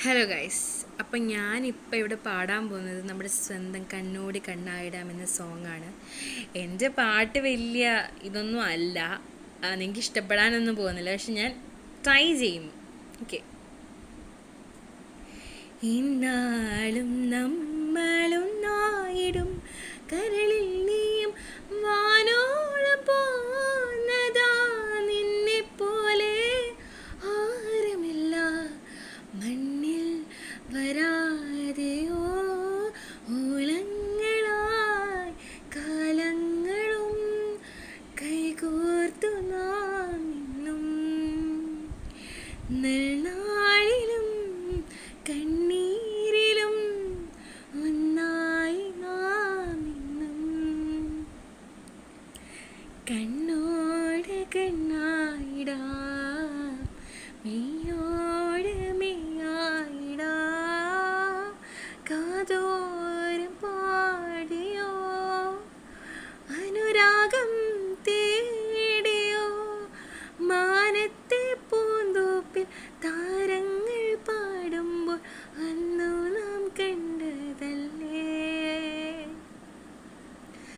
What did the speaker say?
Hello guys. അപ്പം ഞാനിപ്പോൾ ഇവിടെ പാടാൻ പോകുന്നത് നമ്മുടെ സ്വന്തം കണ്ണോട് കണ്ണായിടാം എന്ന സോങ്ങാണ്. എൻ്റെ പാട്ട് വലിയ ഇതൊന്നും അല്ല, നിങ്ങൾക്ക് ഇഷ്ടപ്പെടാനൊന്നും പോകുന്നില്ല, പക്ഷെ ഞാൻ ട്രൈ ചെയ്യുന്നു. ഓക്കെ. ഇന്നാളും നമ്മളൊന്നായിടും കരളിൽ